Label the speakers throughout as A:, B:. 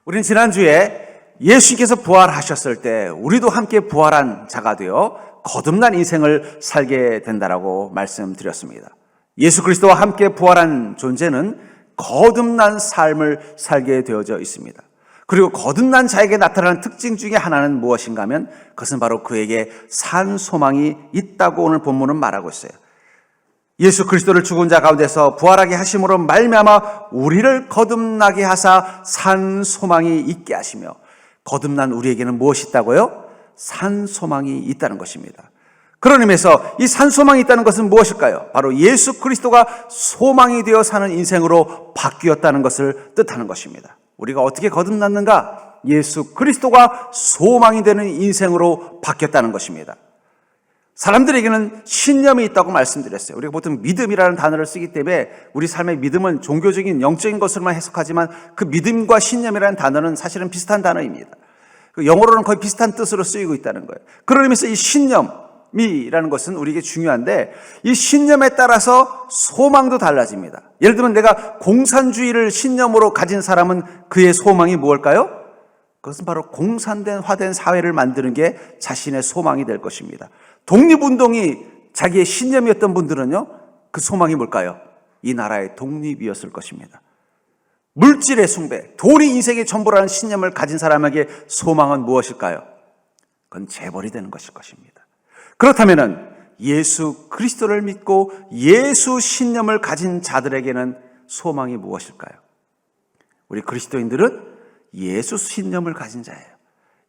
A: 우리는 지난주에 예수님께서 부활하셨을 때 우리도 함께 부활한 자가 되어 거듭난 인생을 살게 된다라고 말씀드렸습니다. 예수 그리스도와 함께 부활한 존재는 거듭난 삶을 살게 되어져 있습니다. 그리고 거듭난 자에게 나타나는 특징 중에 하나는 무엇인가 하면 그것은 바로 그에게 산 소망이 있다고 오늘 본문은 말하고 있어요. 예수 그리스도를 죽은 자 가운데서 부활하게 하심으로 말미암아 우리를 거듭나게 하사 산 소망이 있게 하시며, 거듭난 우리에게는 무엇이 있다고요? 산 소망이 있다는 것입니다. 그런 의미에서 이 산 소망이 있다는 것은 무엇일까요? 바로 예수 그리스도가 소망이 되어 사는 인생으로 바뀌었다는 것을 뜻하는 것입니다. 우리가 어떻게 거듭났는가? 예수 그리스도가 소망이 되는 인생으로 바뀌었다는 것입니다. 사람들에게는 신념이 있다고 말씀드렸어요. 우리가 보통 믿음이라는 단어를 쓰기 때문에 우리 삶의 믿음은 종교적인 영적인 것으로만 해석하지만 그 믿음과 신념이라는 단어는 사실은 비슷한 단어입니다. 영어로는 거의 비슷한 뜻으로 쓰이고 있다는 거예요. 그런 의미에서 이 신념이라는 것은 우리에게 중요한데, 이 신념에 따라서 소망도 달라집니다. 예를 들면 내가 공산주의를 신념으로 가진 사람은 그의 소망이 무엇일까요? 그것은 바로 공산화된 사회를 만드는 게 자신의 소망이 될 것입니다. 독립운동이 자기의 신념이었던 분들은요, 그 소망이 뭘까요? 이 나라의 독립이었을 것입니다. 물질의 숭배, 돈이 인생의 전부라는 신념을 가진 사람에게 소망은 무엇일까요? 그건 재벌이 되는 것일 것입니다. 그렇다면은 예수 그리스도를 믿고 예수 신념을 가진 자들에게는 소망이 무엇일까요? 우리 그리스도인들은 예수 신념을 가진 자예요.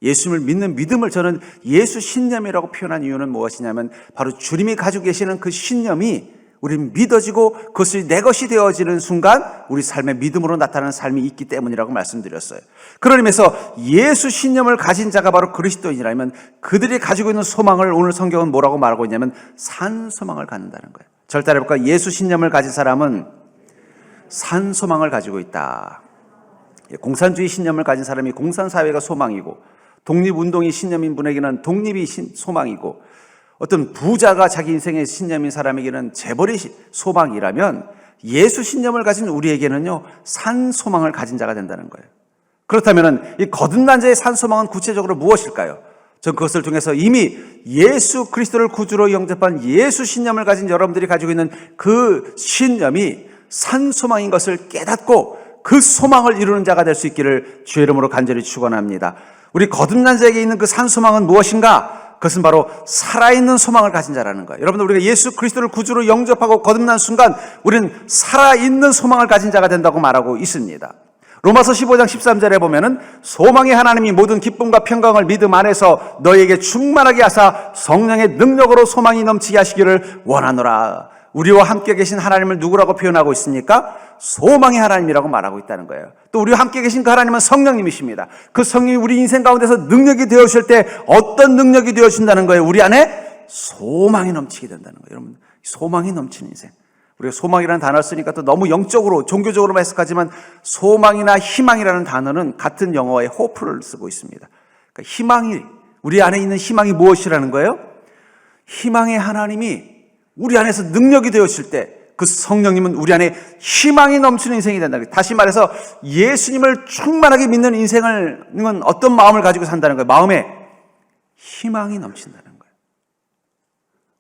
A: 예수님을 믿는 믿음을 저는 예수 신념이라고 표현한 이유는 무엇이냐면 바로 주님이 가지고 계시는 그 신념이 우리는 믿어지고 그것이 내 것이 되어지는 순간 우리 삶의 믿음으로 나타나는 삶이 있기 때문이라고 말씀드렸어요. 그런 의미에서 예수 신념을 가진 자가 바로 그리스도인이라면 그들이 가지고 있는 소망을 오늘 성경은 뭐라고 말하고 있냐면 산 소망을 갖는다는 거예요. 저를 따라해볼까? 예수 신념을 가진 사람은 산 소망을 가지고 있다. 공산주의 신념을 가진 사람이 공산사회가 소망이고, 독립운동이 신념인 분에게는 독립이 소망이고, 어떤 부자가 자기 인생의 신념인 사람에게는 재벌이 소망이라면 예수 신념을 가진 우리에게는요, 산 소망을 가진 자가 된다는 거예요. 그렇다면 이 거듭난 자의 산 소망은 구체적으로 무엇일까요? 전 그것을 통해서 이미 예수 그리스도를 구주로 영접한 예수 신념을 가진 여러분들이 가지고 있는 그 신념이 산 소망인 것을 깨닫고 그 소망을 이루는 자가 될 수 있기를 주의 이름으로 간절히 축원합니다. 우리 거듭난 자에게 있는 그 산 소망은 무엇인가? 그것은 바로 살아있는 소망을 가진 자라는 거예요. 여러분들, 우리가 예수 그리스도를 구주로 영접하고 거듭난 순간 우리는 살아있는 소망을 가진 자가 된다고 말하고 있습니다. 로마서 15장 13절에 보면은 소망의 하나님이 모든 기쁨과 평강을 믿음 안에서 너희에게 충만하게 하사 성령의 능력으로 소망이 넘치게 하시기를 원하노라. 우리와 함께 계신 하나님을 누구라고 표현하고 있습니까? 소망의 하나님이라고 말하고 있다는 거예요. 또 우리와 함께 계신 그 하나님은 성령님이십니다. 그 성령이 우리 인생 가운데서 능력이 되어주실 때 어떤 능력이 되어준다는 거예요? 우리 안에 소망이 넘치게 된다는 거예요. 여러분, 소망이 넘치는 인생. 우리가 소망이라는 단어를 쓰니까 또 너무 영적으로 종교적으로만 해석하지만 소망이나 희망이라는 단어는 같은 영어의 hope를 쓰고 있습니다. 그러니까 희망이, 우리 안에 있는 희망이 무엇이라는 거예요? 희망의 하나님이 우리 안에서 능력이 되어질 때 그 성령님은 우리 안에 희망이 넘치는 인생이 된다는 거예요. 다시 말해서 예수님을 충만하게 믿는 인생은 어떤 마음을 가지고 산다는 거예요? 마음에 희망이 넘친다는 거예요.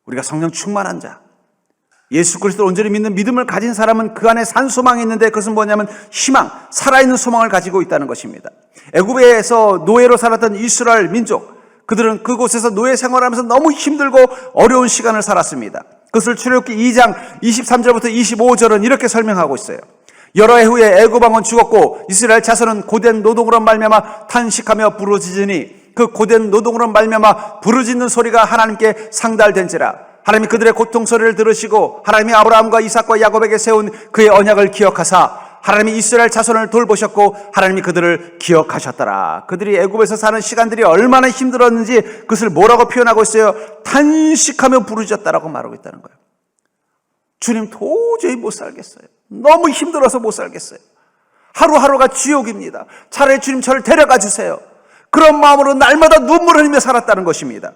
A: 우리가 성령 충만한 자, 예수 그리스도를 온전히 믿는 믿음을 가진 사람은 그 안에 산 소망이 있는데 그것은 뭐냐면 희망, 살아있는 소망을 가지고 있다는 것입니다. 애굽에서 노예로 살았던 이스라엘 민족, 그들은 그곳에서 노예 생활하면서 너무 힘들고 어려운 시간을 살았습니다. 그것을 출애굽기 2장 23절부터 25절은 이렇게 설명하고 있어요. 여러 해 후에 애굽 왕은 죽었고 이스라엘 자손은 고된 노동으로 말미암아 탄식하며 부르짖으니 그 고된 노동으로 말미암아 부르짖는 소리가 하나님께 상달된지라. 하나님이 그들의 고통 소리를 들으시고 하나님이 아브라함과 이삭과 야곱에게 세운 그의 언약을 기억하사 하나님이 이스라엘 자손을 돌보셨고 하나님이 그들을 기억하셨더라. 그들이 애굽에서 사는 시간들이 얼마나 힘들었는지 그것을 뭐라고 표현하고 있어요? 탄식하며 부르짖었다라고 말하고 있다는 거예요. 주님, 도저히 못 살겠어요. 너무 힘들어서 못 살겠어요. 하루하루가 지옥입니다. 차라리 주님 저를 데려가 주세요. 그런 마음으로 날마다 눈물 흘리며 살았다는 것입니다.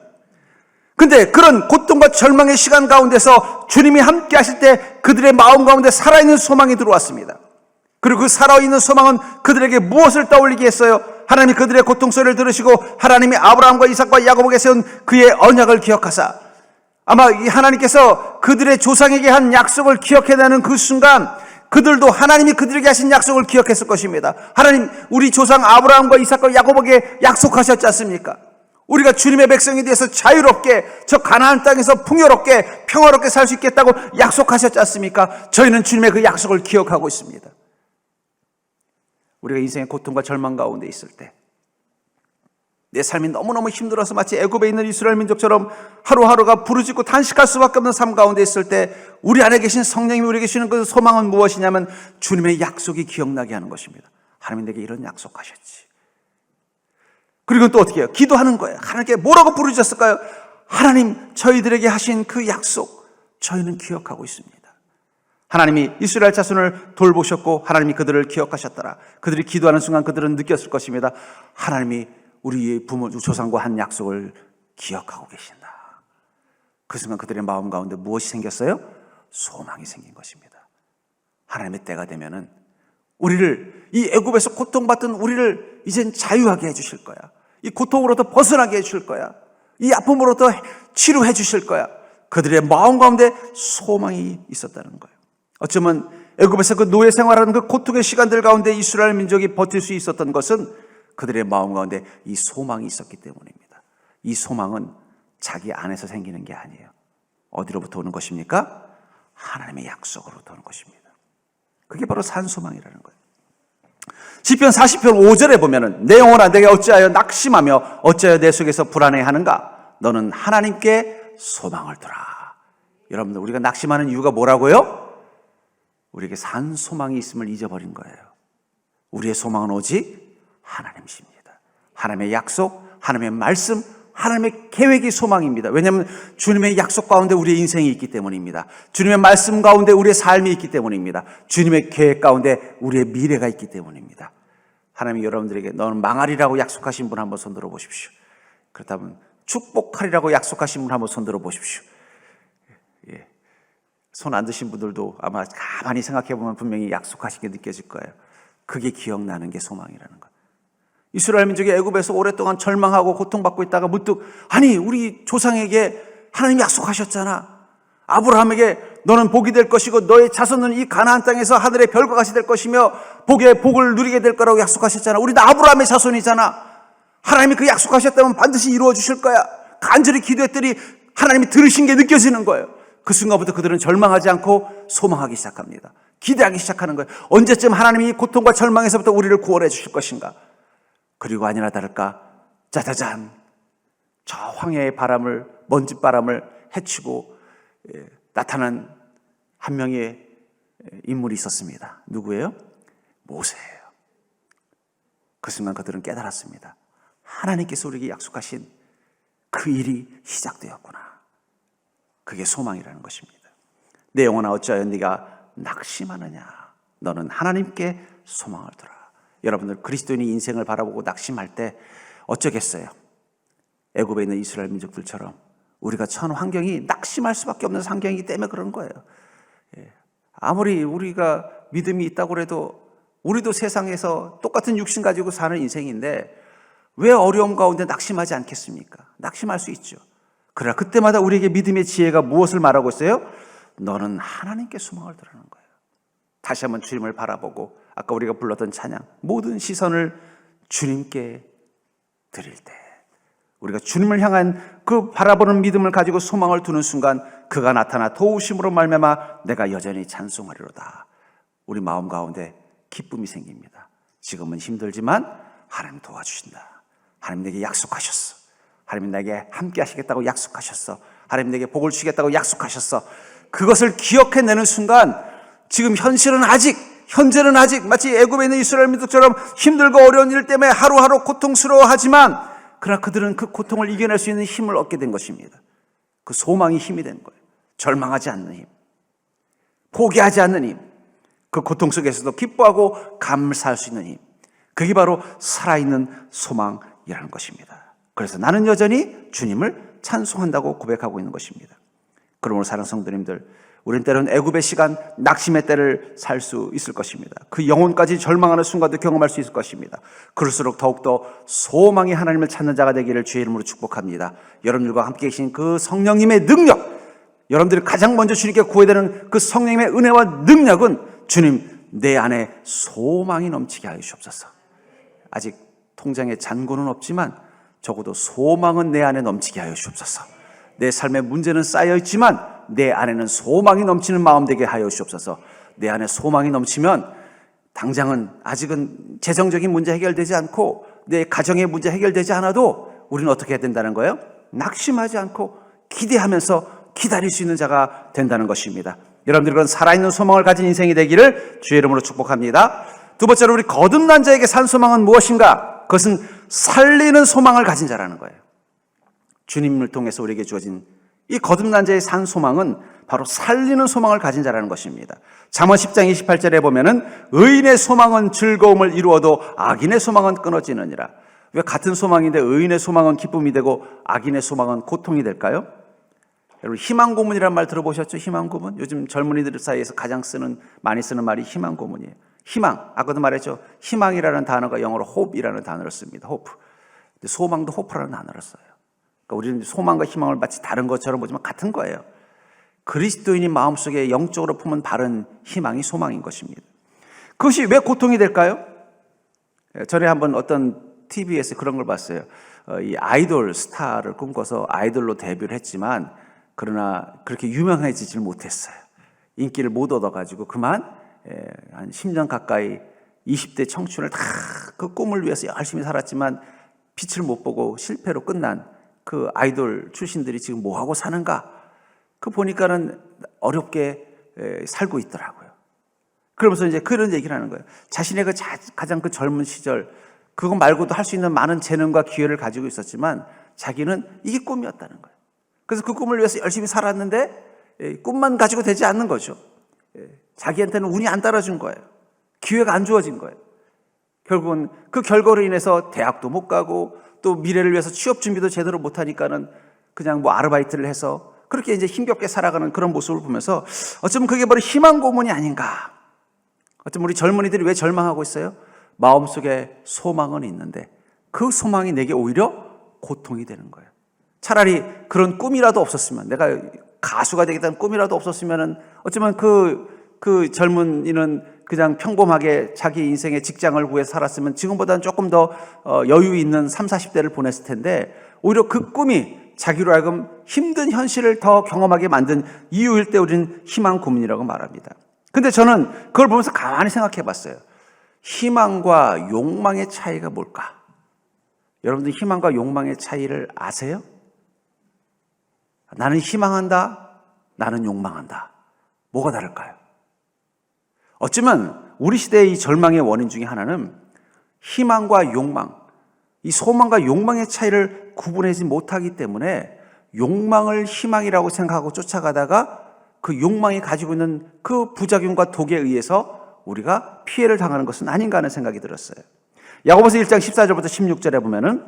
A: 근데 그런 고통과 절망의 시간 가운데서 주님이 함께 하실 때 그들의 마음 가운데 살아있는 소망이 들어왔습니다. 그리고 그 살아있는 소망은 그들에게 무엇을 떠올리게 했어요? 하나님이 그들의 고통 소리를 들으시고 하나님이 아브라함과 이삭과 야곱에게 세운 그의 언약을 기억하사, 아마 이 하나님께서 그들의 조상에게 한 약속을 기억해내는 그 순간 그들도 하나님이 그들에게 하신 약속을 기억했을 것입니다. 하나님, 우리 조상 아브라함과 이삭과 야곱에게 약속하셨지 않습니까? 우리가 주님의 백성이 되어서 자유롭게 저 가나안 땅에서 풍요롭게 평화롭게 살 수 있겠다고 약속하셨지 않습니까? 저희는 주님의 그 약속을 기억하고 있습니다. 우리가 인생의 고통과 절망 가운데 있을 때, 내 삶이 너무너무 힘들어서 마치 애굽에 있는 이스라엘 민족처럼 하루하루가 부르짖고 단식할 수밖에 없는 삶 가운데 있을 때, 우리 안에 계신 성령님이 우리에게 주시는 그 소망은 무엇이냐면 주님의 약속이 기억나게 하는 것입니다. 하나님 내게 이런 약속하셨지. 그리고 또 어떻게 해요? 기도하는 거예요. 하나님께 뭐라고 부르짖었을까요? 하나님, 저희들에게 하신 그 약속 저희는 기억하고 있습니다. 하나님이 이스라엘 자손을 돌보셨고 하나님이 그들을 기억하셨더라. 그들이 기도하는 순간 그들은 느꼈을 것입니다. 하나님이 우리의 부모 조상과 한 약속을 기억하고 계신다. 그 순간 그들의 마음 가운데 무엇이 생겼어요? 소망이 생긴 것입니다. 하나님의 때가 되면은 우리를, 이 애굽에서 고통받던 우리를 이젠 자유하게 해주실 거야. 이 고통으로부터 벗어나게 해줄 거야. 이 아픔으로부터 치료해 주실 거야. 그들의 마음 가운데 소망이 있었다는 거예요. 어쩌면 애굽에서 그 노예 생활하는 그 고통의 시간들 가운데 이스라엘 민족이 버틸 수 있었던 것은 그들의 마음 가운데 이 소망이 있었기 때문입니다. 이 소망은 자기 안에서 생기는 게 아니에요. 어디로부터 오는 것입니까? 하나님의 약속으로부터 오는 것입니다. 그게 바로 산소망이라는 거예요. 시편 40편 5절에 보면은 내 영혼아 내게 어찌하여 낙심하며 어찌하여 내 속에서 불안해하는가? 너는 하나님께 소망을 두라. 여러분들, 우리가 낙심하는 이유가 뭐라고요? 우리에게 산 소망이 있음을 잊어버린 거예요. 우리의 소망은 오직 하나님이십니다. 하나님의 약속, 하나님의 말씀, 하나님의 계획이 소망입니다. 왜냐하면 주님의 약속 가운데 우리의 인생이 있기 때문입니다. 주님의 말씀 가운데 우리의 삶이 있기 때문입니다. 주님의 계획 가운데 우리의 미래가 있기 때문입니다. 하나님이 여러분들에게 너는 망하리라고 약속하신 분 한번 손들어 보십시오. 그렇다면 축복하리라고 약속하신 분 한번 손들어 보십시오. 예. 손 안 드신 분들도 아마 가만히 생각해 보면 분명히 약속하신 게 느껴질 거예요. 그게 기억나는 게 소망이라는 것. 이스라엘 민족이 애굽에서 오랫동안 절망하고 고통받고 있다가 문득, 아니 우리 조상에게 하나님이 약속하셨잖아. 아브라함에게 너는 복이 될 것이고 너의 자손은 이 가나안 땅에서 하늘의 별과 같이 될 것이며 복을 누리게 될 거라고 약속하셨잖아. 우리는 아브라함의 자손이잖아. 하나님이 그 약속하셨다면 반드시 이루어 주실 거야. 간절히 기도했더니 하나님이 들으신 게 느껴지는 거예요. 그 순간부터 그들은 절망하지 않고 소망하기 시작합니다. 기대하기 시작하는 거예요. 언제쯤 하나님이 고통과 절망에서부터 우리를 구원해 주실 것인가? 그리고 아니나 다를까, 짜자잔, 저 황야의 바람을, 먼지바람을 헤치고 나타난 한 명의 인물이 있었습니다. 누구예요? 모세예요. 그 순간 그들은 깨달았습니다. 하나님께서 우리에게 약속하신 그 일이 시작되었구나. 그게 소망이라는 것입니다. 내 영혼아 어찌하여 네가 낙심하느냐? 너는 하나님께 소망을 두라. 여러분들, 그리스도인이 인생을 바라보고 낙심할 때 어쩌겠어요? 애굽에 있는 이스라엘 민족들처럼 우리가 처한 환경이 낙심할 수밖에 없는 환경이기 때문에 그런 거예요. 아무리 우리가 믿음이 있다고 해도 우리도 세상에서 똑같은 육신 가지고 사는 인생인데 왜 어려움 가운데 낙심하지 않겠습니까? 낙심할 수 있죠. 그러나 그때마다 우리에게 믿음의 지혜가 무엇을 말하고 있어요? 너는 하나님께 소망을 두라는 거예요. 다시 한번 주님을 바라보고 아까 우리가 불렀던 찬양, 모든 시선을 주님께 드릴 때 우리가 주님을 향한 그 바라보는 믿음을 가지고 소망을 두는 순간 그가 나타나 도우심으로 말미암아 내가 여전히 찬송하리로다. 우리 마음 가운데 기쁨이 생깁니다. 지금은 힘들지만 하나님 도와주신다. 하나님 내게 약속하셨어. 하나님 내게 함께 하시겠다고 약속하셨어. 하나님 내게 복을 주시겠다고 약속하셨어. 그것을 기억해내는 순간 지금 현재는 아직 마치 애굽에 있는 이스라엘 민족처럼 힘들고 어려운 일 때문에 하루하루 고통스러워하지만 그러나 그들은 그 고통을 이겨낼 수 있는 힘을 얻게 된 것입니다. 그 소망이 힘이 된 거예요. 절망하지 않는 힘, 포기하지 않는 힘, 그 고통 속에서도 기뻐하고 감사할 수 있는 힘, 그게 바로 살아있는 소망이라는 것입니다. 그래서 나는 여전히 주님을 찬송한다고 고백하고 있는 것입니다. 그러므로 사랑하는 성도님들, 우리는 때로는 애굽의 시간, 낙심의 때를 살 수 있을 것입니다. 그 영혼까지 절망하는 순간도 경험할 수 있을 것입니다. 그럴수록 더욱더 소망이 하나님을 찾는 자가 되기를 주의 이름으로 축복합니다. 여러분들과 함께 계신 그 성령님의 능력, 여러분들이 가장 먼저 주님께 구해야 되는 그 성령님의 은혜와 능력은 주님, 내 안에 소망이 넘치게 하여 주옵소서. 아직 통장에 잔고는 없지만 적어도 소망은 내 안에 넘치게 하여 주옵소서. 내 삶의 문제는 쌓여 있지만 내 안에는 소망이 넘치는 마음 되게 하여 주옵소서. 내 안에 소망이 넘치면 당장은 아직은 재정적인 문제 해결되지 않고 내 가정의 문제 해결되지 않아도 우리는 어떻게 해야 된다는 거예요? 낙심하지 않고 기대하면서 기다릴 수 있는 자가 된다는 것입니다. 여러분들이 그런 살아있는 소망을 가진 인생이 되기를 주의 이름으로 축복합니다. 두 번째로, 우리 거듭난 자에게 산 소망은 무엇인가? 그것은 살리는 소망을 가진 자라는 거예요. 주님을 통해서 우리에게 주어진 이 거듭난 자의 산 소망은 바로 살리는 소망을 가진 자라는 것입니다. 잠언 10장 28절에 보면은 의인의 소망은 즐거움을 이루어도 악인의 소망은 끊어지느니라. 왜 같은 소망인데 의인의 소망은 기쁨이 되고 악인의 소망은 고통이 될까요? 여러분, 희망 고문이라는 말 들어보셨죠? 희망 고문. 요즘 젊은이들 사이에서 가장 많이 쓰는 말이 희망 고문이에요. 희망, 아까도 말했죠. 희망이라는 단어가 영어로 hope이라는 단어를 씁니다. hope. 소망도 hope라는 단어를 써요. 그러니까 우리는 소망과 희망을 마치 다른 것처럼 보지만 같은 거예요. 그리스도인이 마음속에 영적으로 품은 바른 희망이 소망인 것입니다. 그것이 왜 고통이 될까요? 전에 한번 어떤 TV에서 그런 걸 봤어요. 이 아이돌 스타를 꿈꿔서 아이돌로 데뷔를 했지만 그러나 그렇게 유명해지질 못했어요. 인기를 못 얻어가지고 그만 한 10년 가까이 20대 청춘을 다 그 꿈을 위해서 열심히 살았지만 빛을 못 보고 실패로 끝난 그 아이돌 출신들이 지금 뭐하고 사는가? 그 보니까는 어렵게 살고 있더라고요. 그러면서 이제 그런 얘기를 하는 거예요. 자신의 그 가장 그 젊은 시절, 그거 말고도 할 수 있는 많은 재능과 기회를 가지고 있었지만 자기는 이게 꿈이었다는 거예요. 그래서 그 꿈을 위해서 열심히 살았는데 꿈만 가지고 되지 않는 거죠. 자기한테는 운이 안 따라준 거예요. 기회가 안 주어진 거예요. 결국은 그 결과로 인해서 대학도 못 가고 또 미래를 위해서 취업 준비도 제대로 못 하니까는 그냥 뭐 아르바이트를 해서 그렇게 이제 힘겹게 살아가는 그런 모습을 보면서 어쩌면 그게 바로 희망 고문이 아닌가. 어쩌면 우리 젊은이들이 왜 절망하고 있어요? 마음속에 소망은 있는데 그 소망이 내게 오히려 고통이 되는 거예요. 차라리 그런 꿈이라도 없었으면, 내가 가수가 되겠다는 꿈이라도 없었으면은 어쩌면 그 젊은이는 그냥 평범하게 자기 인생의 직장을 구해서 살았으면 지금보다는 조금 더 여유 있는 30, 40대를 보냈을 텐데 오히려 그 꿈이 자기로 하여금 힘든 현실을 더 경험하게 만든 이유일 때 우리는 희망 고문이라고 말합니다. 근데 저는 그걸 보면서 가만히 생각해 봤어요. 희망과 욕망의 차이가 뭘까? 여러분들 희망과 욕망의 차이를 아세요? 나는 희망한다, 나는 욕망한다. 뭐가 다를까요? 어쩌면 우리 시대의 이 절망의 원인 중에 하나는 희망과 욕망, 이 소망과 욕망의 차이를 구분하지 못하기 때문에 욕망을 희망이라고 생각하고 쫓아가다가 그 욕망이 가지고 있는 그 부작용과 독에 의해서 우리가 피해를 당하는 것은 아닌가 하는 생각이 들었어요. 야고보서 1장 14절부터 16절에 보면은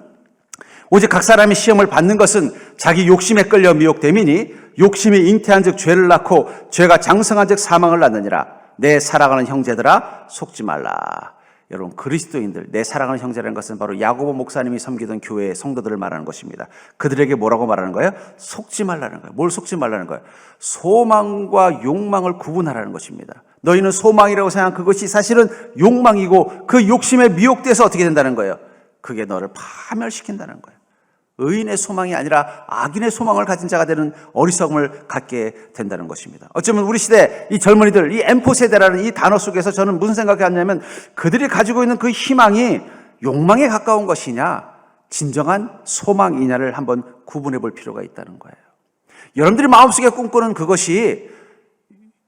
A: 오직 각 사람이 시험을 받는 것은 자기 욕심에 끌려 미혹됨이니 욕심이 잉태한 즉 죄를 낳고 죄가 장성한 즉 사망을 낳느니라. 내 사랑하는 형제들아 속지 말라. 여러분, 그리스도인들, 내 사랑하는 형제라는 것은 바로 야고보 목사님이 섬기던 교회의 성도들을 말하는 것입니다. 그들에게 뭐라고 말하는 거예요? 속지 말라는 거예요. 뭘 속지 말라는 거예요? 소망과 욕망을 구분하라는 것입니다. 너희는 소망이라고 생각한 그것이 사실은 욕망이고 그 욕심에 미혹돼서 어떻게 된다는 거예요? 그게 너를 파멸시킨다는 거예요. 의인의 소망이 아니라 악인의 소망을 가진 자가 되는 어리석음을 갖게 된다는 것입니다. 어쩌면 우리 시대 이 젊은이들, 이 M4 세대라는 이 단어 속에서 저는 무슨 생각이 왔냐면 그들이 가지고 있는 그 희망이 욕망에 가까운 것이냐 진정한 소망이냐를 한번 구분해 볼 필요가 있다는 거예요. 여러분들이 마음속에 꿈꾸는 그것이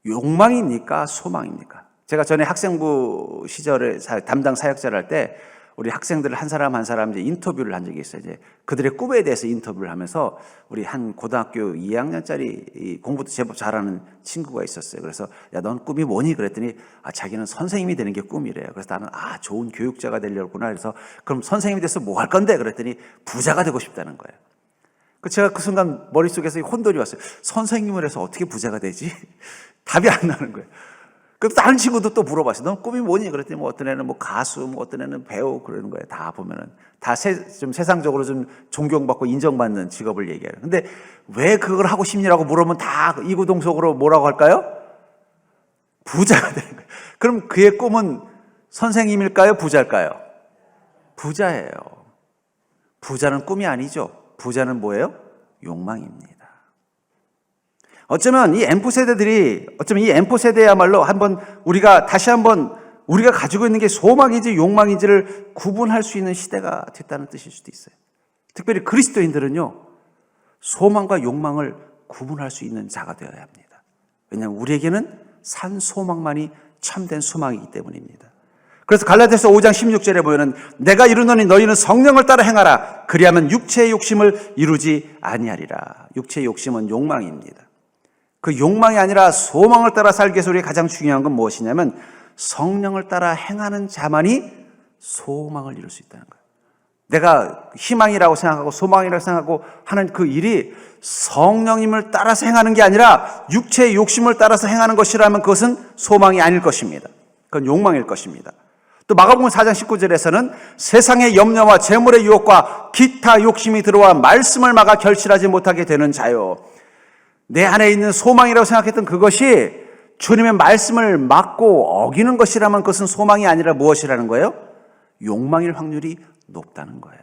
A: 욕망입니까? 소망입니까? 제가 전에 학생부 시절에 담당 사역자를 할 때 우리 학생들을 한 사람 한 사람 이제 인터뷰를 한 적이 있어요. 이제 그들의 꿈에 대해서 인터뷰를 하면서 우리 한 고등학교 2학년짜리 공부도 제법 잘하는 친구가 있었어요. 그래서 야, 넌 꿈이 뭐니? 그랬더니 자기는 선생님이 되는 게 꿈이래요. 그래서 나는 좋은 교육자가 되려구나. 그래서 그럼 선생님이 돼서 뭐 할 건데? 그랬더니 부자가 되고 싶다는 거예요. 제가 그 순간 머릿속에서 혼돈이 왔어요. 선생님을 해서 어떻게 부자가 되지? 답이 안 나는 거예요. 그래서 다른 친구도 또 물어봤어요. 너 꿈이 뭐니? 그랬더니 뭐 어떤 애는 뭐 가수, 뭐 어떤 애는 배우 그러는 거예요. 다 보면은 다 좀 세상적으로 좀 존경받고 인정받는 직업을 얘기해요. 근데 왜 그걸 하고 싶냐라고 물으면 다 이구동성으로 뭐라고 할까요? 부자가 되는 거예요. 그럼 그의 꿈은 선생님일까요? 부자일까요? 부자예요. 부자는 꿈이 아니죠. 부자는 뭐예요? 욕망입니다. 어쩌면 이 M4 세대야말로 다시 한번 우리가 가지고 있는 게 소망인지 욕망인지를 구분할 수 있는 시대가 됐다는 뜻일 수도 있어요. 특별히 그리스도인들은요, 소망과 욕망을 구분할 수 있는 자가 되어야 합니다. 왜냐하면 우리에게는 산 소망만이 참된 소망이기 때문입니다. 그래서 갈라디아서 5장 16절에 보면은 내가 이르노니 너희는 성령을 따라 행하라. 그리하면 육체의 욕심을 이루지 아니하리라. 육체의 욕심은 욕망입니다. 그 욕망이 아니라 소망을 따라 살기 위해서 우리가 가장 중요한 건 무엇이냐면 성령을 따라 행하는 자만이 소망을 이룰 수 있다는 거예요. 내가 희망이라고 생각하고 소망이라고 생각하고 하는 그 일이 성령님을 따라서 행하는 게 아니라 육체의 욕심을 따라서 행하는 것이라면 그것은 소망이 아닐 것입니다. 그건 욕망일 것입니다. 또 마가복음 4장 19절에서는 세상의 염려와 재물의 유혹과 기타 욕심이 들어와 말씀을 막아 결실하지 못하게 되는 자요. 내 안에 있는 소망이라고 생각했던 그것이 주님의 말씀을 막고 어기는 것이라면 그것은 소망이 아니라 무엇이라는 거예요? 욕망일 확률이 높다는 거예요.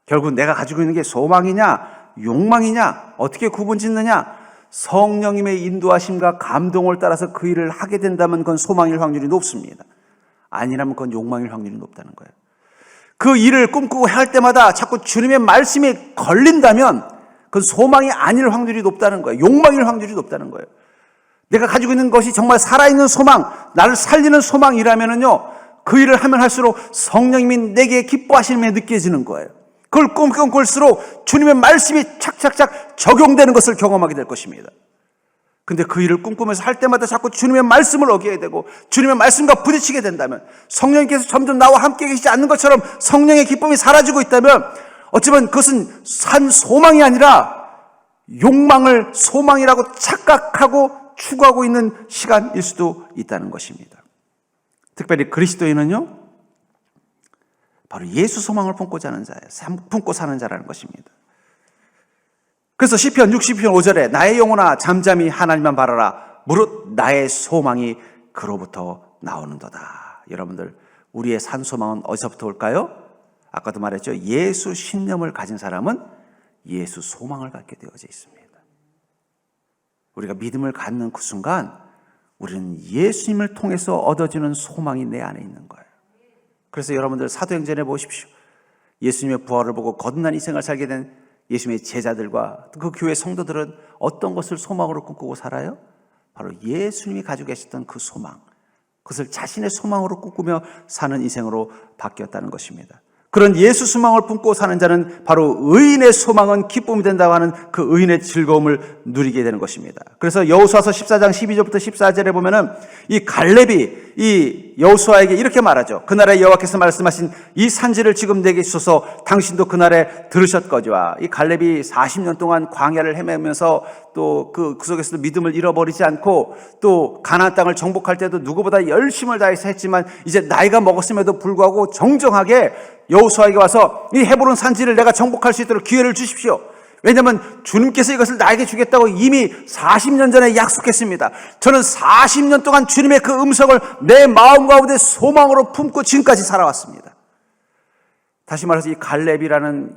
A: 결국 내가 가지고 있는 게 소망이냐 욕망이냐 어떻게 구분 짓느냐? 성령님의 인도하심과 감동을 따라서 그 일을 하게 된다면 그건 소망일 확률이 높습니다. 아니라면 그건 욕망일 확률이 높다는 거예요. 그 일을 꿈꾸고 할 때마다 자꾸 주님의 말씀이 걸린다면 그건 소망이 아닐 확률이 높다는 거예요. 욕망일 확률이 높다는 거예요. 내가 가지고 있는 것이 정말 살아있는 소망, 나를 살리는 소망이라면요, 그 일을 하면 할수록 성령님이 내게 기뻐하시는 게 느껴지는 거예요. 그걸 꿈꿀수록 주님의 말씀이 착착착 적용되는 것을 경험하게 될 것입니다. 근데 그 일을 꿈꾸면서 할 때마다 자꾸 주님의 말씀을 어기게 되고 주님의 말씀과 부딪히게 된다면 성령님께서 점점 나와 함께 계시지 않는 것처럼 성령의 기쁨이 사라지고 있다면 어쩌면 그것은 산 소망이 아니라 욕망을 소망이라고 착각하고 추구하고 있는 시간일 수도 있다는 것입니다. 특별히 그리스도인은요, 바로 예수 소망을 품고 사는 자예요. 품고 사는 자라는 것입니다. 그래서 시편 60편 5절에 나의 영혼아 잠잠히 하나님만 바라라. 무릇 나의 소망이 그로부터 나오는도다. 여러분들, 우리의 산 소망은 어디서부터 올까요? 아까도 말했죠. 예수 신념을 가진 사람은 예수 소망을 갖게 되어져 있습니다. 우리가 믿음을 갖는 그 순간 우리는 예수님을 통해서 얻어지는 소망이 내 안에 있는 거예요. 그래서 여러분들 사도행전에 보십시오. 예수님의 부활을 보고 거듭난 인생을 살게 된 예수님의 제자들과 그 교회 성도들은 어떤 것을 소망으로 꿈꾸고 살아요? 바로 예수님이 가지고 계셨던 그 소망, 그것을 자신의 소망으로 꿈꾸며 사는 인생으로 바뀌었다는 것입니다. 그런 예수 소망을 품고 사는 자는 바로 의인의 소망은 기쁨이 된다고 하는 그 의인의 즐거움을 누리게 되는 것입니다. 그래서 여호수아서 14장 12절부터 14절에 보면은 이 갈렙이 이 여호수아에게 이렇게 말하죠. 그날에 여호와께서 말씀하신 이 산지를 지금 내게 주소서 당신도 그날에 들으셨거니와. 이 갈렙이 40년 동안 광야를 헤매면서 또 그 속에서도 믿음을 잃어버리지 않고 또 가나안 땅을 정복할 때도 누구보다 열심을 다해서 했지만 이제 나이가 먹었음에도 불구하고 정정하게 여호수아에게 와서 이 헤브론 산지를 내가 정복할 수 있도록 기회를 주십시오. 왜냐하면 주님께서 이것을 나에게 주겠다고 이미 40년 전에 약속했습니다. 저는 40년 동안 주님의 그 음성을 내 마음 가운데 소망으로 품고 지금까지 살아왔습니다. 다시 말해서 이 갈렙이라는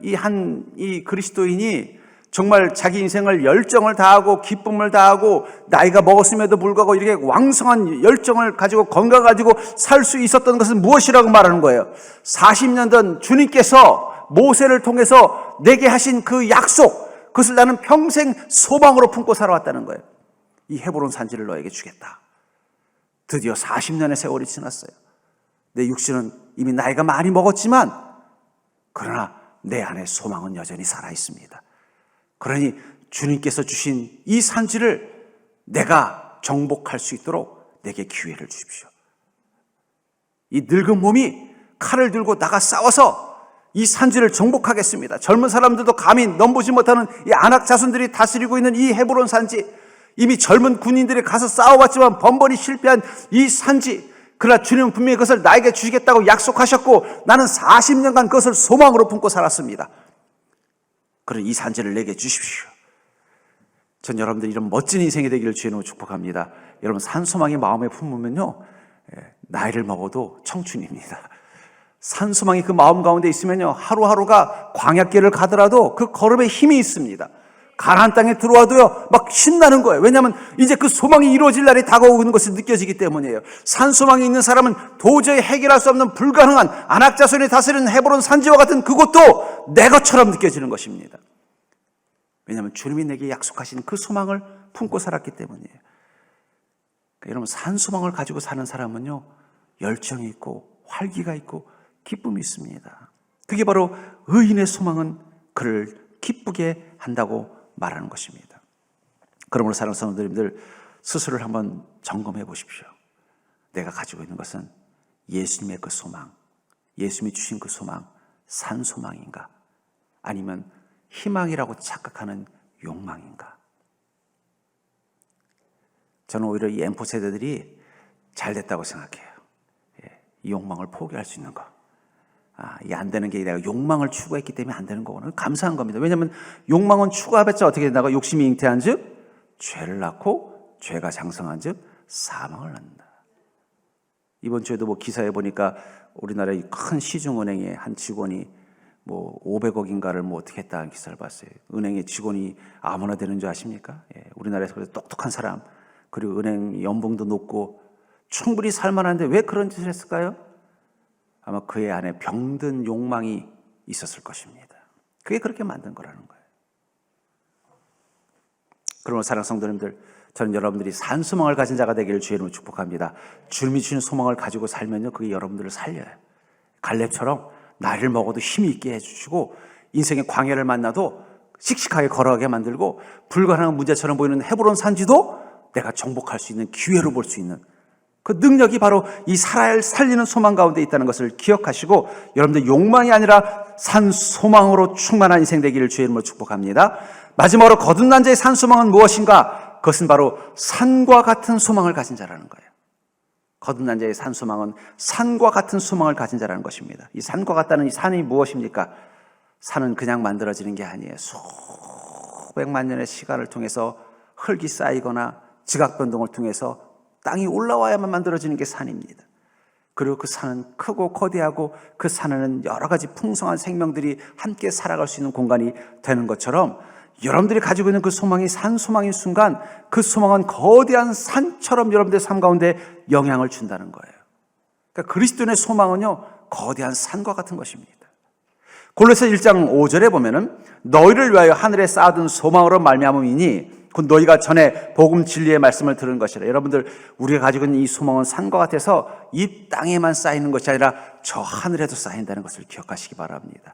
A: 이 그리스도인이 정말 자기 인생을 열정을 다하고 기쁨을 다하고 나이가 먹었음에도 불구하고 이렇게 왕성한 열정을 가지고 건강 가지고 살 수 있었던 것은 무엇이라고 말하는 거예요? 40년 전 주님께서 모세를 통해서 내게 하신 그 약속, 그것을 나는 평생 소망으로 품고 살아왔다는 거예요. 이 헤브론 산지를 너에게 주겠다. 드디어 40년의 세월이 지났어요. 내 육신은 이미 나이가 많이 먹었지만 그러나 내 안에 소망은 여전히 살아있습니다. 그러니 주님께서 주신 이 산지를 내가 정복할 수 있도록 내게 기회를 주십시오. 이 늙은 몸이 칼을 들고 나가 싸워서 이 산지를 정복하겠습니다. 젊은 사람들도 감히 넘보지 못하는 이 아낙 자손들이 다스리고 있는 이 헤브론 산지, 이미 젊은 군인들이 가서 싸워봤지만 번번이 실패한 이 산지, 그러나 주님은 분명히 그것을 나에게 주시겠다고 약속하셨고 나는 40년간 그것을 소망으로 품고 살았습니다. 그런 이 산지를 내게 주십시오. 전 여러분들 이런 멋진 인생이 되기를 주의 이름으로 축복합니다. 여러분, 산소망이 마음에 품으면요, 나이를 먹어도 청춘입니다. 산소망이 그 마음 가운데 있으면요, 하루하루가 광야길을 가더라도 그 걸음에 힘이 있습니다. 가나안 땅에 들어와도요, 막 신나는 거예요. 왜냐하면 이제 그 소망이 이루어질 날이 다가오는 것이 느껴지기 때문이에요. 산소망이 있는 사람은 도저히 해결할 수 없는 불가능한 아낙 자손이 다스리는 헤브론 산지와 같은 그것도 내 것처럼 느껴지는 것입니다. 왜냐하면 주님이 내게 약속하신 그 소망을 품고 살았기 때문이에요. 그러니까 여러분, 산소망을 가지고 사는 사람은요, 열정이 있고 활기가 있고 기쁨이 있습니다. 그게 바로 의인의 소망은 그를 기쁘게 한다고 말하는 것입니다. 그러므로 사랑하는 성도님들, 스스로를 한번 점검해 보십시오. 내가 가지고 있는 것은 예수님의 그 소망, 예수님이 주신 그 소망, 산소망인가? 아니면 희망이라고 착각하는 욕망인가? 저는 오히려 이 M4 세대들이 잘 됐다고 생각해요. 이 욕망을 포기할 수 있는 거. 이게 안 되는 게 내가 욕망을 추구했기 때문에 안 되는 거구나. 감사한 겁니다. 왜냐하면 욕망은 추구하봤자 어떻게 된다고? 욕심이 잉태한 즉 죄를 낳고 죄가 장성한 즉 사망을 낳는다. 이번 주에도 뭐 기사에 보니까 우리나라의 큰 시중은행의 한 직원이 뭐 500억인가를 뭐 어떻게 했다는 기사를 봤어요. 은행의 직원이 아무나 되는 줄 아십니까? 우리나라에서 그래서 똑똑한 사람, 그리고 은행 연봉도 높고 충분히 살만한데 왜 그런 짓을 했을까요? 아마 그의 안에 병든 욕망이 있었을 것입니다. 그게 그렇게 만든 거라는 거예요. 그러므로 사랑하는 성도님들, 저는 여러분들이 산소망을 가진 자가 되기를 주의 이름으로 축복합니다. 주님이 주신 소망을 가지고 살면요, 그게 여러분들을 살려요. 갈렙처럼 나이를 먹어도 힘이 있게 해주시고 인생의 광야를 만나도 씩씩하게 걸어가게 만들고 불가능한 문제처럼 보이는 헤브론 산지도 내가 정복할 수 있는 기회로 볼 수 있는 그 능력이 바로 이 살리는 소망 가운데 있다는 것을 기억하시고 여러분들 욕망이 아니라 산소망으로 충만한 인생 되기를 주의 이름으로 축복합니다. 마지막으로 거듭난 자의 산소망은 무엇인가? 그것은 바로 산과 같은 소망을 가진 자라는 거예요. 거듭난 자의 산소망은 산과 같은 소망을 가진 자라는 것입니다. 이 산과 같다는 이 산이 무엇입니까? 산은 그냥 만들어지는 게 아니에요. 수백만 년의 시간을 통해서 흙이 쌓이거나 지각 변동을 통해서 땅이 올라와야만 만들어지는 게 산입니다. 그리고 그 산은 크고 거대하고 그 산에는 여러 가지 풍성한 생명들이 함께 살아갈 수 있는 공간이 되는 것처럼 여러분들이 가지고 있는 그 소망이 산소망인 순간 그 소망은 거대한 산처럼 여러분들의 삶 가운데 영향을 준다는 거예요. 그러니까 그리스도인의 소망은요, 거대한 산과 같은 것입니다. 골로새 1장 5절에 보면은 너희를 위하여 하늘에 쌓아둔 소망으로 말미암음이니 곧 너희가 전에 복음 진리의 말씀을 들은 것이라. 여러분들, 우리가 가지고 있는 이 소망은 산과 같아서 이 땅에만 쌓이는 것이 아니라 저 하늘에도 쌓인다는 것을 기억하시기 바랍니다.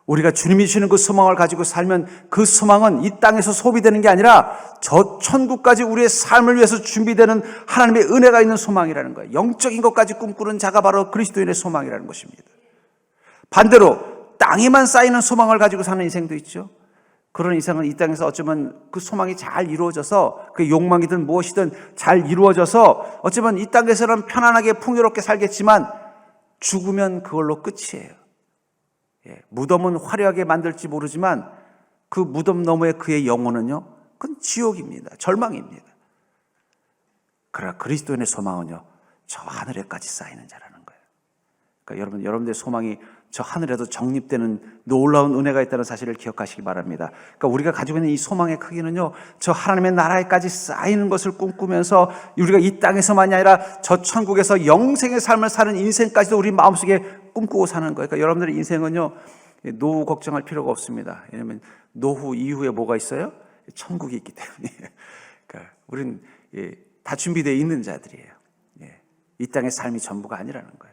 A: 우리가 주님이 주시는 그 소망을 가지고 살면 그 소망은 이 땅에서 소비되는 게 아니라 저 천국까지 우리의 삶을 위해서 준비되는 하나님의 은혜가 있는 소망이라는 거예요. 영적인 것까지 꿈꾸는 자가 바로 그리스도인의 소망이라는 것입니다. 반대로 땅에만 쌓이는 소망을 가지고 사는 인생도 있죠. 그런 이상은 이 땅에서 어쩌면 그 소망이 잘 이루어져서 그 욕망이든 무엇이든 잘 이루어져서 어쩌면 이 땅에서는 편안하게 풍요롭게 살겠지만 죽으면 그걸로 끝이에요. 무덤은 화려하게 만들지 모르지만 그 무덤 너머의 그의 영혼은요, 그건 지옥입니다. 절망입니다. 그러나 그리스도인의 소망은요, 저 하늘에까지 쌓이는 자라는 거예요. 그러니까 여러분들의 소망이 저 하늘에도 정립되는 놀라운 은혜가 있다는 사실을 기억하시기 바랍니다. 그러니까 우리가 가지고 있는 이 소망의 크기는요, 저 하나님의 나라에까지 쌓이는 것을 꿈꾸면서 우리가 이 땅에서만이 아니라 저 천국에서 영생의 삶을 사는 인생까지도 우리 마음속에 꿈꾸고 사는 거예요. 그러니까 여러분들의 인생은요, 노후 걱정할 필요가 없습니다. 왜냐하면 노후 이후에 뭐가 있어요? 천국이 있기 때문이에요. 그러니까 우리는 다 준비되어 있는 자들이에요. 이 땅의 삶이 전부가 아니라는 거예요.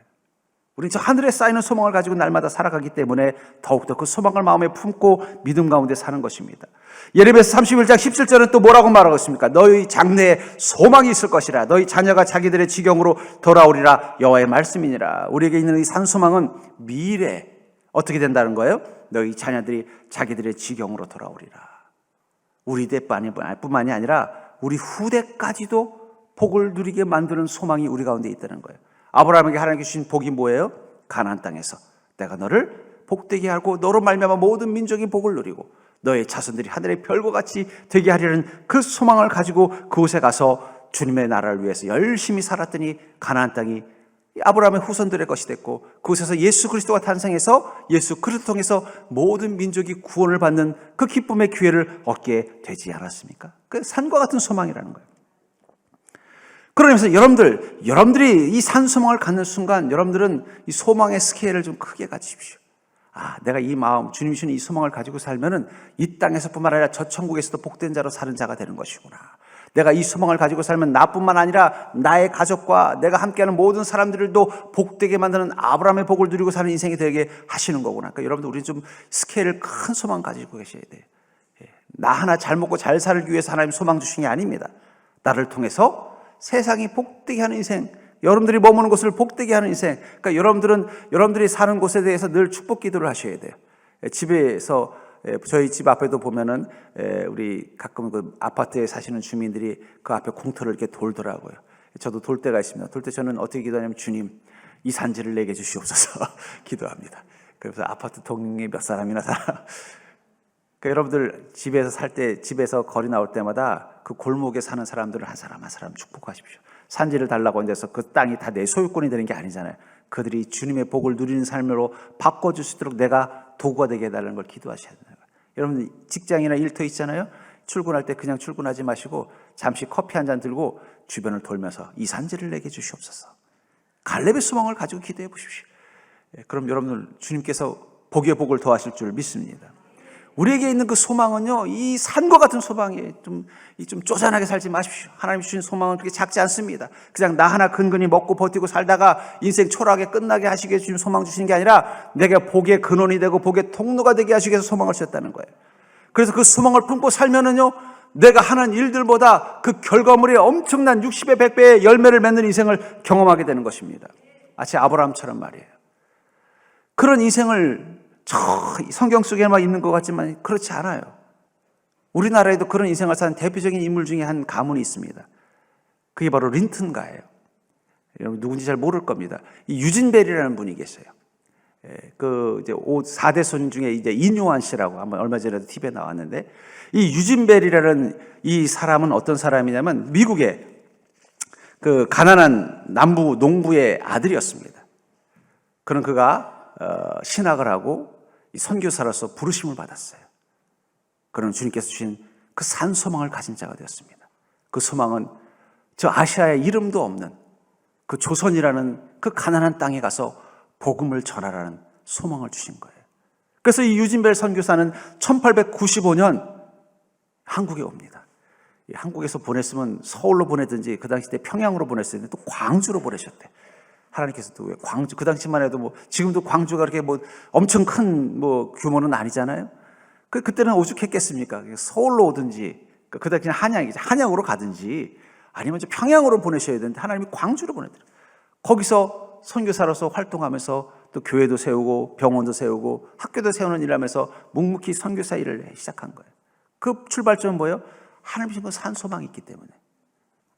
A: 우리는 저 하늘에 쌓이는 소망을 가지고 날마다 살아가기 때문에 더욱더 그 소망을 마음에 품고 믿음 가운데 사는 것입니다. 예레미야서 31장 17절은 또 뭐라고 말하고 있습니까? 너희 장래에 소망이 있을 것이라. 너희 자녀가 자기들의 지경으로 돌아오리라. 여호와의 말씀이니라. 우리에게 있는 이 산소망은 미래, 어떻게 된다는 거예요? 너희 자녀들이 자기들의 지경으로 돌아오리라. 우리 때뿐만이 아니라 우리 후대까지도 복을 누리게 만드는 소망이 우리 가운데 있다는 거예요. 아브라함에게 하나님께 주신 복이 뭐예요? 가나안 땅에서 내가 너를 복되게 하고 너로 말미암아 모든 민족이 복을 누리고 너의 자손들이 하늘의 별과 같이 되게 하려는 그 소망을 가지고 그곳에 가서 주님의 나라를 위해서 열심히 살았더니 가나안 땅이 아브라함의 후손들의 것이 됐고 그곳에서 예수 그리스도가 탄생해서 예수 그리스도 통해서 모든 민족이 구원을 받는 그 기쁨의 기회를 얻게 되지 않았습니까? 그 산과 같은 소망이라는 거예요. 그러면서 여러분들이 이 산 소망을 갖는 순간 여러분들은 이 소망의 스케일을 좀 크게 가지십시오. 내가 이 마음, 주님 주신 이 소망을 가지고 살면은 이 땅에서뿐만 아니라 저 천국에서도 복된 자로 사는 자가 되는 것이구나. 내가 이 소망을 가지고 살면 나뿐만 아니라 나의 가족과 내가 함께하는 모든 사람들도 복되게 만드는 아브라함의 복을 누리고 사는 인생이 되게 하시는 거구나. 그러니까 여러분들 우리 좀 스케일을 큰 소망 가지고 계셔야 돼요. 나 하나 잘 먹고 잘 살기 위해서 하나님 소망 주신 게 아닙니다. 나를 통해서 세상이 복되게 하는 인생, 여러분들이 머무는 곳을 복되게 하는 인생. 그러니까 여러분들이 사는 곳에 대해서 늘 축복 기도를 하셔야 돼요. 집에서 저희 집 앞에도 보면은 우리 가끔 그 아파트에 사시는 주민들이 그 앞에 공터를 이렇게 돌더라고요. 저도 돌 때가 있습니다. 돌 때 저는 어떻게 기도하냐면 주님 이 산지를 내게 주시옵소서 기도합니다. 그래서 아파트 동에 몇 사람이나 살아. 그러니까 여러분들 집에서 살 때 집에서 거리 나올 때마다 그 골목에 사는 사람들을 한 사람 한 사람 축복하십시오. 산지를 달라고 앉아서 그 땅이 다 내 소유권이 되는 게 아니잖아요. 그들이 주님의 복을 누리는 삶으로 바꿔줄 수 있도록 내가 도구가 되게 해달라는 걸 기도하셔야 돼요. 여러분 직장이나 일터 있잖아요. 출근할 때 그냥 출근하지 마시고 잠시 커피 한 잔 들고 주변을 돌면서 이 산지를 내게 주시옵소서. 갈렙의 소망을 가지고 기도해 보십시오. 그럼 여러분들 주님께서 복의 복을 더하실 줄 믿습니다. 우리에게 있는 그 소망은요, 이 산과 같은 소망이에요. 좀 쪼잔하게 살지 마십시오. 하나님 주신 소망은 그렇게 작지 않습니다. 그냥 나 하나 근근히 먹고 버티고 살다가 인생 초라하게 끝나게 하시기 위해서 주님 소망 주시는 게 아니라 내가 복의 근원이 되고 복의 통로가 되게 하시기 위해서 소망을 주셨다는 거예요. 그래서 그 소망을 품고 살면은요, 내가 하는 일들보다 그 결과물이 엄청난 60배, 100배의 열매를 맺는 인생을 경험하게 되는 것입니다. 마치 아브라함처럼 말이에요. 그런 인생을 성경 속에만 있는 것 같지만 그렇지 않아요. 우리나라에도 그런 인생을 사는 대표적인 인물 중에 한 가문이 있습니다. 그게 바로 린튼가예요. 여러분 누군지 잘 모를 겁니다. 이 유진벨이라는 분이 계세요. 그 이제 4대 손 중에 이제 이뇨한 씨라고 한번 얼마 전에도 TV에 나왔는데 이 유진벨이라는 이 사람은 어떤 사람이냐면 미국의 그 가난한 남부 농부의 아들이었습니다. 그런 그가 신학을 하고 선교사로서 부르심을 받았어요. 그럼 주님께서 주신 그 산 소망을 가진 자가 되었습니다. 그 소망은 저 아시아에 이름도 없는 그 조선이라는 그 가난한 땅에 가서 복음을 전하라는 소망을 주신 거예요. 그래서 이 유진벨 선교사는 1895년 한국에 옵니다. 한국에서 보냈으면 서울로 보내든지 그 당시 때 평양으로 보냈어야 되는데 또 광주로 보내셨대. 하나님께서 또 왜 광주, 그 당시만 해도 뭐, 지금도 광주가 그렇게 뭐 엄청 큰 뭐 규모는 아니잖아요. 그때는 오죽했겠습니까? 서울로 오든지, 그 당시는 한양으로 가든지, 아니면 평양으로 보내셔야 되는데 하나님이 광주로 보내더라고요. 거기서 선교사로서 활동하면서 또 교회도 세우고 병원도 세우고 학교도 세우는 일을 하면서 묵묵히 선교사 일을 시작한 거예요. 그 출발점은 뭐예요? 하나님 주신 그 산 소망이 있기 때문에.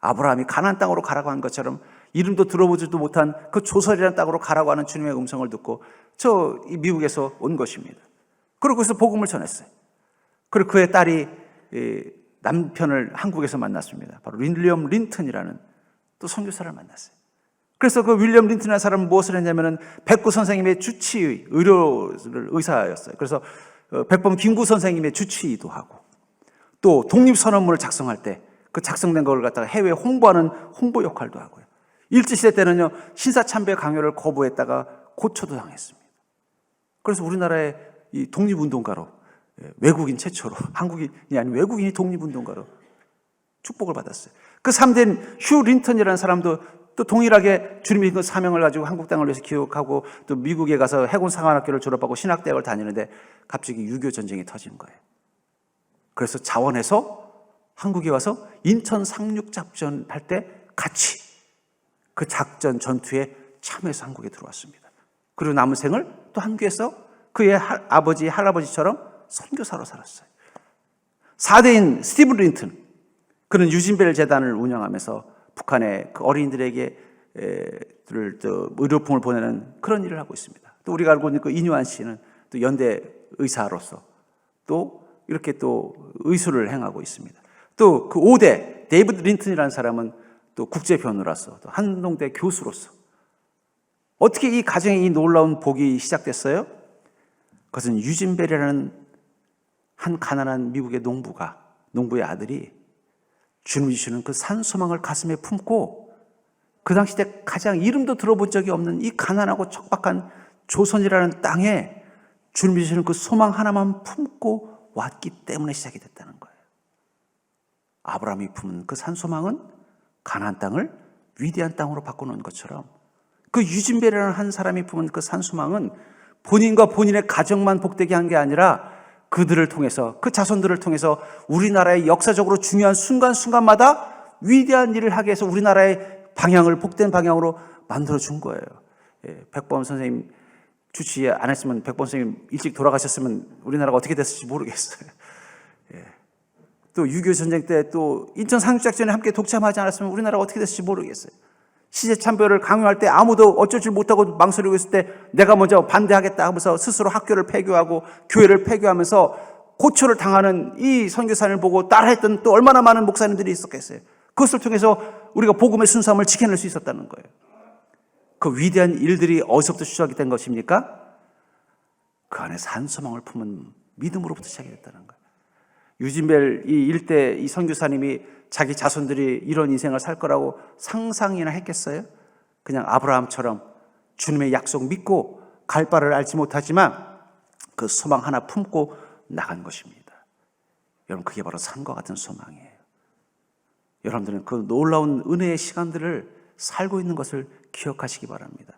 A: 아브라함이 가나안 땅으로 가라고 한 것처럼 이름도 들어보지도 못한 그 조선이라는 땅으로 가라고 하는 주님의 음성을 듣고 이 미국에서 온 것입니다. 그리고 거기서 복음을 전했어요. 그리고 그의 딸이 남편을 한국에서 만났습니다. 바로 윌리엄 린튼이라는 또 선교사를 만났어요. 그래서 그 윌리엄 린튼이라는 사람은 무엇을 했냐면은 백구 선생님의 주치의, 의사였어요. 그래서 백범 김구 선생님의 주치의도 하고 또 독립선언문을 작성할 때 그 작성된 걸 갖다가 해외에 홍보하는 홍보 역할도 하고요. 일제시대 때는요, 신사참배 강요를 거부했다가 고초도 당했습니다. 그래서 우리나라의 이 독립운동가로, 외국인 최초로, 한국인이 아닌 외국인이 독립운동가로 축복을 받았어요. 그 3대인 휴 린턴이라는 사람도 또 동일하게 주님의 그 사명을 가지고 한국 땅을 위해서 기억하고 또 미국에 가서 해군 상관학교를 졸업하고 신학대학을 다니는데 갑자기 6.25 전쟁이 터진 거예요. 그래서 자원해서 한국에 와서 인천 상륙작전 할 때 같이 그 작전 전투에 참여해서 한국에 들어왔습니다. 그리고 남은 생을 또 한국에서 그의 아버지, 할아버지처럼 선교사로 살았어요. 4대인 스티븐 린튼, 그는 유진벨 재단을 운영하면서 북한의 그 어린이들에게 의료품을 보내는 그런 일을 하고 있습니다. 또 우리가 알고 있는 그 이뉴한 씨는 또 연대 의사로서 또 이렇게 또 의술을 행하고 있습니다. 또 그 5대 데이비드 린튼이라는 사람은 또 국제 변호로서 또 한동대 교수로서 어떻게 이 가정에 이 놀라운 복이 시작됐어요? 그것은 유진벨이라는 한 가난한 미국의 농부의 아들이 주님이 주시는 그 산소망을 가슴에 품고 그 당시 때 가장 이름도 들어본 적이 없는 이 가난하고 척박한 조선이라는 땅에 주님이 주시는 그 소망 하나만 품고 왔기 때문에 시작이 됐다는 거예요. 아브라함이 품은 그 산소망은 가나안 땅을 위대한 땅으로 바꿔놓은 것처럼 그 유진벨이라는 한 사람이 품은 그 산소망은 본인과 본인의 가정만 복되게 한 게 아니라 그들을 통해서, 그 자손들을 통해서 우리나라의 역사적으로 중요한 순간순간마다 위대한 일을 하게 해서 우리나라의 방향을 복된 방향으로 만들어준 거예요. 백범 선생님 주치 안 했으면, 백범 선생님 일찍 돌아가셨으면 우리나라가 어떻게 됐을지 모르겠어요. 또 6.25 전쟁 때 또 인천 상륙작전에 함께 독참하지 않았으면 우리나라가 어떻게 됐을지 모르겠어요. 시제참배를 강요할 때 아무도 어쩔 줄 못하고 망설이고 있을 때 내가 먼저 반대하겠다 하면서 스스로 학교를 폐교하고 교회를 폐교하면서 고초를 당하는 이 선교사님을 보고 따라했던 또 얼마나 많은 목사님들이 있었겠어요. 그것을 통해서 우리가 복음의 순수함을 지켜낼 수 있었다는 거예요. 그 위대한 일들이 어디서부터 시작이 된 것입니까? 그 안에 산소망을 품은 믿음으로부터 시작이 됐다는 거예요. 유진벨 이 일대 이 선교사님이 자기 자손들이 이런 인생을 살 거라고 상상이나 했겠어요? 그냥 아브라함처럼 주님의 약속 믿고 갈 바를 알지 못하지만 그 소망 하나 품고 나간 것입니다. 여러분, 그게 바로 산과 같은 소망이에요. 여러분들은 그 놀라운 은혜의 시간들을 살고 있는 것을 기억하시기 바랍니다.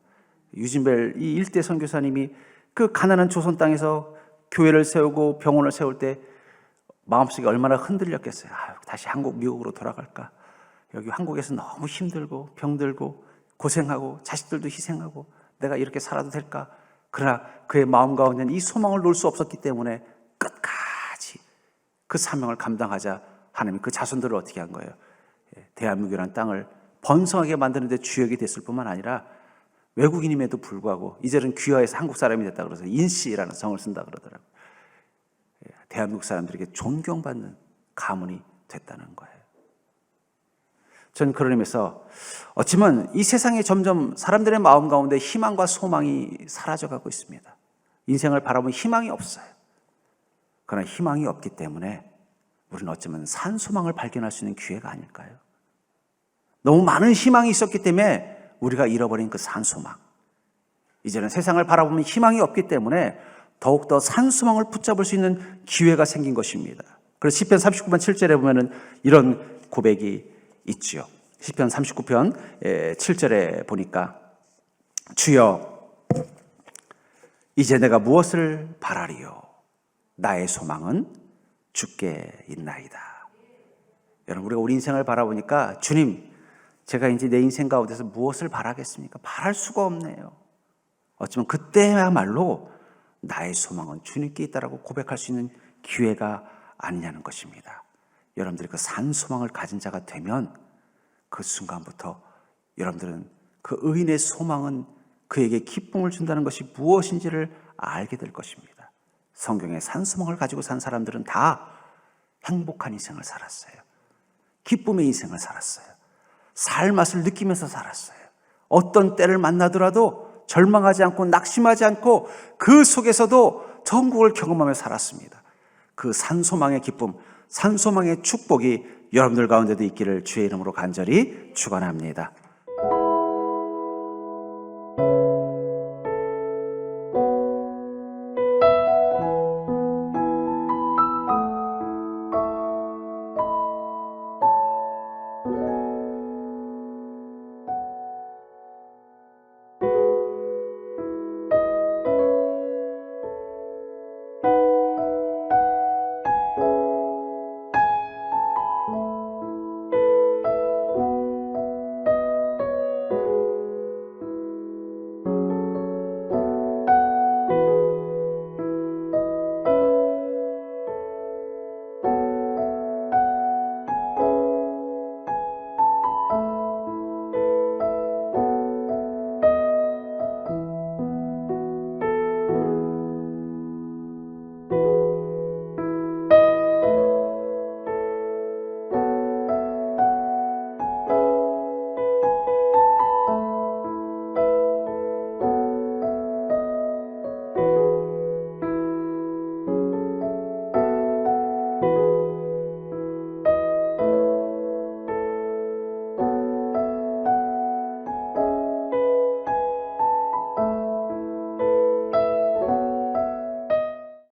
A: 유진벨 이 일대 선교사님이 그 가난한 조선 땅에서 교회를 세우고 병원을 세울 때 마음속에 얼마나 흔들렸겠어요. 다시 한국, 미국으로 돌아갈까? 여기 한국에서 너무 힘들고 병들고 고생하고 자식들도 희생하고 내가 이렇게 살아도 될까? 그러나 그의 마음 가운데는 이 소망을 놓을 수 없었기 때문에 끝까지 그 사명을 감당하자 하나님이 그 자손들을 어떻게 한 거예요? 대한민국이라는 땅을 번성하게 만드는 데 주역이 됐을 뿐만 아니라 외국인임에도 불구하고 이제는 귀화해서 한국 사람이 됐다 그래서 인씨라는 성을 쓴다 그러더라고요. 대한민국 사람들에게 존경받는 가문이 됐다는 거예요. 저는 그런 의미에서 어쩌면 이 세상에 점점 사람들의 마음 가운데 희망과 소망이 사라져가고 있습니다. 인생을 바라보면 희망이 없어요. 그러나 희망이 없기 때문에 우리는 어쩌면 산소망을 발견할 수 있는 기회가 아닐까요? 너무 많은 희망이 있었기 때문에 우리가 잃어버린 그 산소망. 이제는 세상을 바라보면 희망이 없기 때문에 더욱더 산소망을 붙잡을 수 있는 기회가 생긴 것입니다. 그래서 시편 39편 7절에 보면은 이런 고백이 있지요. 시편 39편 7절에 보니까 주여 이제 내가 무엇을 바라리요? 나의 소망은 주께 있나이다. 여러분, 우리가 우리 인생을 바라보니까 주님, 제가 이제 내 인생 가운데서 무엇을 바라겠습니까? 바랄 수가 없네요. 어쩌면 그때야말로 나의 소망은 주님께 있다라고 고백할 수 있는 기회가 아니냐는 것입니다. 여러분들이 그 산소망을 가진 자가 되면 그 순간부터 여러분들은 그 의인의 소망은 그에게 기쁨을 준다는 것이 무엇인지를 알게 될 것입니다. 성경에 산소망을 가지고 산 사람들은 다 행복한 인생을 살았어요. 기쁨의 인생을 살았어요. 살 맛을 느끼면서 살았어요. 어떤 때를 만나더라도 절망하지 않고 낙심하지 않고 그 속에서도 천국을 경험하며 살았습니다. 그 산소망의 기쁨, 산소망의 축복이 여러분들 가운데도 있기를 주의 이름으로 간절히 축원합니다.